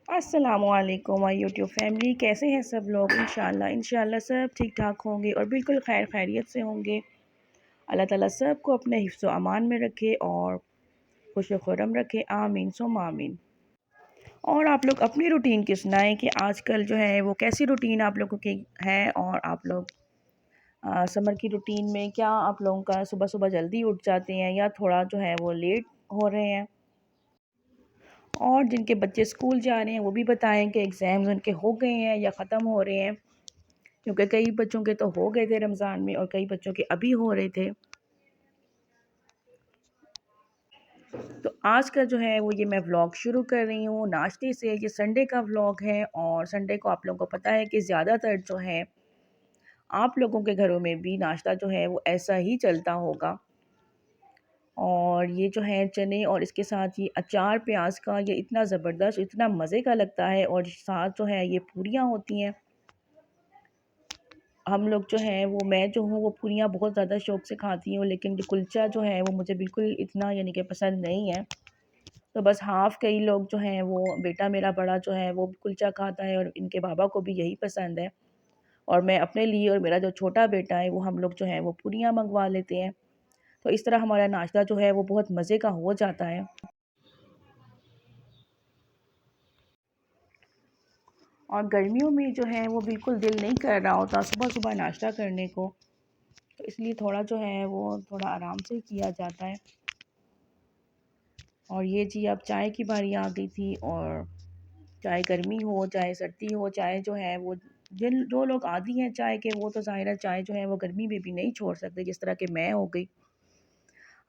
अस्सलामुअलैकुम my YouTube family, कैसे हैं सब लोग। इंशाल्लाह सब ठीक ठाक होंगे और बिल्कुल खैर खैरियत से होंगे। अल्लाह ताला सबको अपने हिफ्ज़ व अमान में रखे और खुश खुरम रखे, आमीन सुम्मा आमीन। और आप लोग अपनी रूटीन की सुनाएं कि आजकल जो है वो कैसी रूटीन आप लोगों की है, और आप लोग समर की रूटीन में क्या आप लोगों का सुबह सुबह जल्दी उठ जाते हैं या थोड़ा जो है वो लेट हो रहे हैं। और जिनके बच्चे स्कूल जा रहे हैं वो भी बताएं कि एग्ज़ाम्स उनके हो गए हैं या ख़त्म हो रहे हैं, क्योंकि कई बच्चों के तो हो गए थे रमज़ान में और कई बच्चों के अभी हो रहे थे। तो आज का जो है वो ये मैं व्लॉग शुरू कर रही हूँ नाश्ते से। ये संडे का व्लॉग है और संडे को आप लोगों को पता है कि ज़्यादातर जो है आप लोगों के घरों में भी नाश्ता जो है वो ऐसा ही चलता होगा। और ये जो है चने और इसके साथ ये अचार प्याज का, ये इतना ज़बरदस्त, इतना मज़े का लगता है। और साथ जो है ये पूरियाँ होती हैं। हम लोग जो है वो, मैं जो हूँ वो पूरियाँ बहुत ज़्यादा शौक़ से खाती हूँ, लेकिन जो कुलचा जो है वो मुझे बिल्कुल इतना यानी कि पसंद नहीं है। तो बस हाफ़ कई लोग जो हैं वो, बेटा मेरा बड़ा जो है वो कुलचा खाता है और इनके बाबा को भी यही पसंद है। और मैं अपने लिए और मेरा जो छोटा बेटा है वो, हम लोग जो है वो पूरियाँ मंगवा लेते हैं। तो इस तरह हमारा नाश्ता जो है वो बहुत मज़े का हो जाता है। और गर्मियों में जो है वो बिल्कुल दिल नहीं कर रहा होता सुबह-सुबह नाश्ता करने को, तो इसलिए थोड़ा जो है वो थोड़ा आराम से किया जाता है। और ये जी अब चाय की बारी आ गई थी, और चाहे गर्मी हो, चाहे सर्दी हो, चाहे जो है वो, जिन जो लोग आदी हैं चाय के, वो तो ज़ाहिर है चाय जो है वो गर्मी में भी नहीं छोड़ सकते, जिस तरह के मैं हो गई।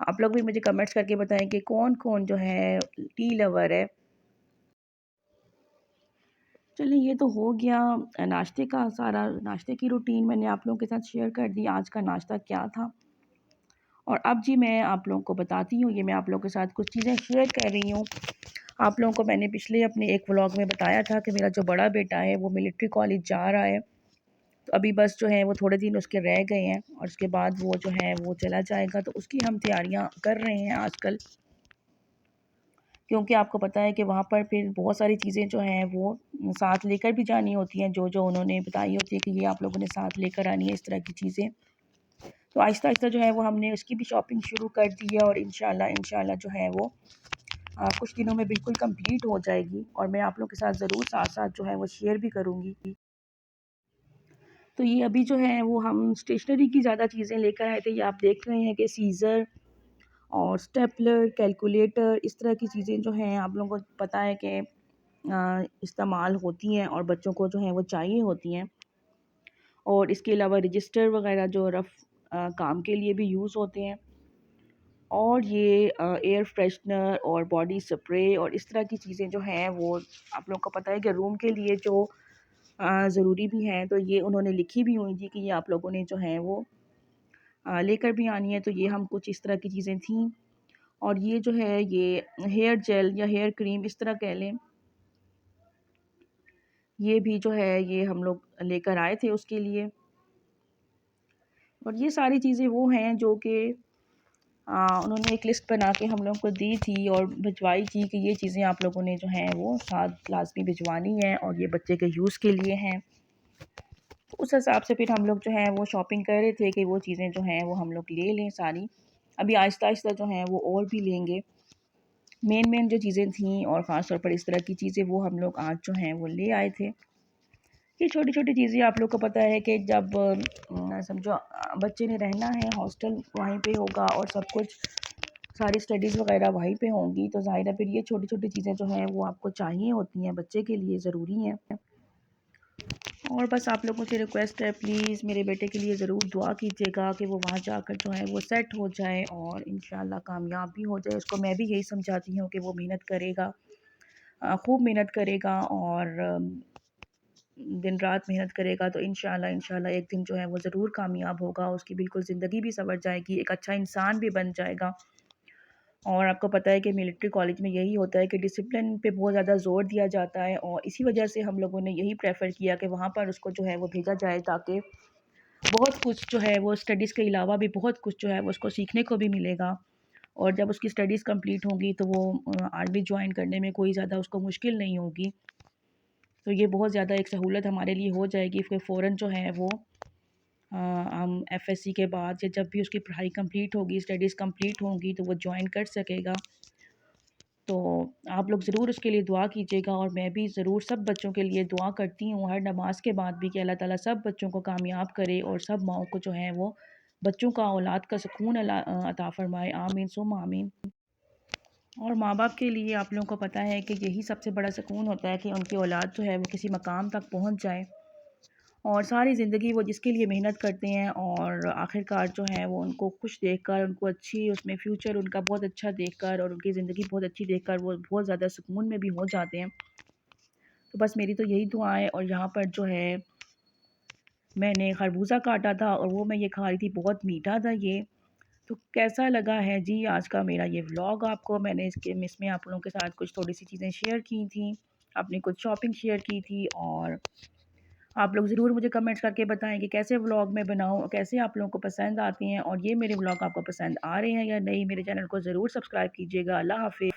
आप लोग भी मुझे कमेंट्स करके बताएं कि कौन-कौन जो है टी लवर है। चलिए, ये तो हो गया नाश्ते का सारा, नाश्ते की रूटीन मैंने आप लोगों के साथ शेयर कर दी, आज का नाश्ता क्या था। और अब जी मैं आप लोगों को बताती हूँ, ये मैं आप लोगों के साथ कुछ चीज़ें शेयर कर रही हूँ। आप लोगों को मैंने पिछले अपने एक व्लॉग में बताया था कि मेरा जो बड़ा बेटा है वो मिलिट्री कॉलेज जा रहा है। तो अभी बस जो है वो थोड़े दिन उसके रह गए हैं और उसके बाद वो जो है वो चला जाएगा, तो उसकी हम तैयारियां कर रहे हैं आजकल। क्योंकि आपको पता है कि वहाँ पर फिर बहुत सारी चीज़ें जो हैं वो साथ लेकर भी जानी होती हैं, जो जो उन्होंने बताई होती है कि ये आप लोगों ने साथ लेकर आनी है, इस तरह की चीज़ें। तो आहिस्ता-आहिस्ता जो है वो हमने उसकी भी शॉपिंग शुरू कर दी है, और इंशाल्लाह जो है वो कुछ दिनों में बिल्कुल कंप्लीट हो जाएगी, और मैं आप लोगों के साथ ज़रूर साथ-साथ जो है वो शेयर भी करूँगी। तो ये अभी जो है वो हम स्टेशनरी की ज़्यादा चीज़ें लेकर आए थे। ये आप देख रहे हैं कि सीज़र और स्टेपलर, कैलकुलेटर, इस तरह की चीज़ें जो हैं आप लोगों को पता है कि इस्तेमाल होती हैं और बच्चों को जो है वो चाहिए होती हैं। और इसके अलावा रजिस्टर वग़ैरह जो रफ़ काम के लिए भी यूज़ होते हैं। और ये एयर फ्रेशनर और बॉडी स्प्रे और इस तरह की चीज़ें जो हैं वो, आप लोगों को पता है कि रूम के लिए जो ज़रूरी भी हैं, तो ये उन्होंने लिखी भी हुई थी कि ये आप लोगों ने जो है वो लेकर भी आनी है। तो ये हम कुछ इस तरह की चीज़ें थीं। और ये जो है ये हेयर जेल या हेयर क्रीम, इस तरह कह लें, ये भी जो है ये हम लोग लेकर आए थे उसके लिए। और ये सारी चीज़ें वो हैं जो कि उन्होंने एक लिस्ट बना के हम लोगों को दी थी और भिजवाई थी कि ये चीज़ें आप लोगों ने जो हैं वो साथ लाज़मी भिजवानी है और ये बच्चे के यूज़ के लिए हैं। तो उस हिसाब से फिर हम लोग जो है वो शॉपिंग कर रहे थे कि वो चीज़ें जो हैं वो हम लोग ले लें सारी। अभी आहिस्ता-आहिस्ता जो हैं वो और भी लेंगे। मेन जो चीज़ें थीं और ख़ास तौर पर इस तरह की चीज़ें, वो हम लोग आज जो हैं वो ले आए थे। ये छोटी-छोटी चीज़ें, आप लोग को पता है कि जब समझो बच्चे ने रहना है, हॉस्टल वहीं पे होगा और सब कुछ, सारी स्टडीज़ वग़ैरह वहीं पे होंगी, तो ज़ाहिर है फिर ये छोटी-छोटी चीज़ें जो हैं वो आपको चाहिए होती हैं, बच्चे के लिए ज़रूरी हैं। और बस आप लोगों से रिक्वेस्ट है, प्लीज़ मेरे बेटे के लिए ज़रूर दुआ कीजिएगा कि वो वहाँ जाकर जो है वो सेट हो जाए और इंशाल्लाह कामयाब भी हो जाए। उसको मैं भी यही समझाती हूँ कि वो मेहनत करेगा, खूब मेहनत करेगा, और दिन रात मेहनत करेगा, तो इंशाल्लाह एक दिन जो है वो ज़रूर कामयाब होगा। उसकी बिल्कुल ज़िंदगी भी सँवर जाएगी, एक अच्छा इंसान भी बन जाएगा। और आपको पता है कि मिलिट्री कॉलेज में यही होता है कि डिसिप्लिन पे बहुत ज़्यादा ज़ोर दिया जाता है, और इसी वजह से हम लोगों ने यही प्रेफ़र किया कि वहाँ पर उसको जो है वो भेजा जाए, ताकि बहुत कुछ जो है वो स्टडीज़ के अलावा भी बहुत कुछ जो है वो उसको सीखने को भी मिलेगा। और जब उसकी स्टडीज़ कंप्लीट होंगी तो वो आर्मी जॉइन करने में कोई ज़्यादा उसको मुश्किल नहीं होगी। तो ये बहुत ज़्यादा एक सहूलत हमारे लिए हो जाएगी, फिर फ़ौरन जो है वो हम एफएससी के बाद या जब भी उसकी पढ़ाई कंप्लीट होगी, स्टडीज़ कंप्लीट होंगी, तो वो जॉइन कर सकेगा। तो आप लोग ज़रूर उसके लिए दुआ कीजिएगा और मैं भी ज़रूर सब बच्चों के लिए दुआ करती हूँ हर नमाज के बाद भी कि अल्लाह ताला सब बच्चों को कामयाब करे और सब माओं को जो है वो बच्चों का औलाद का सुकून अता फ़रमाए। आमीन सुम्मा आमीन। और माँ-बाप के लिए आप लोगों को पता है कि यही सबसे बड़ा सुकून होता है कि उनकी औलाद जो है वो किसी मकाम तक पहुँच जाए और सारी ज़िंदगी वो जिसके लिए मेहनत करते हैं और आखिरकार जो है वो उनको खुश देखकर, उनको अच्छी उसमें फ्यूचर उनका बहुत अच्छा देखकर और उनकी ज़िंदगी बहुत अच्छी देखकर वो बहुत ज़्यादा सुकून में भी हो जाते हैं। तो बस मेरी तो यही दुआ है। और यहाँ पर जो है मैंने खरबूजा काटा था और वो मैं ये खा रही थी, बहुत मीठा था ये। तो कैसा लगा है जी आज का मेरा ये व्लॉग आपको? मैंने इसमें आप लोगों के साथ कुछ थोड़ी-सी चीज़ें शेयर की थी, अपनी कुछ शॉपिंग शेयर की थी और आप लोग ज़रूर मुझे कमेंट्स करके बताएँ कि कैसे व्लॉग मैं बनाऊँ और कैसे आप लोगों को पसंद आते हैं और ये मेरे व्लॉग आपको पसंद आ रहे हैं या नहीं? मेरे चैनल को ज़रूर सब्सक्राइब कीजिएगा। अल्लाह हाफ़िज़।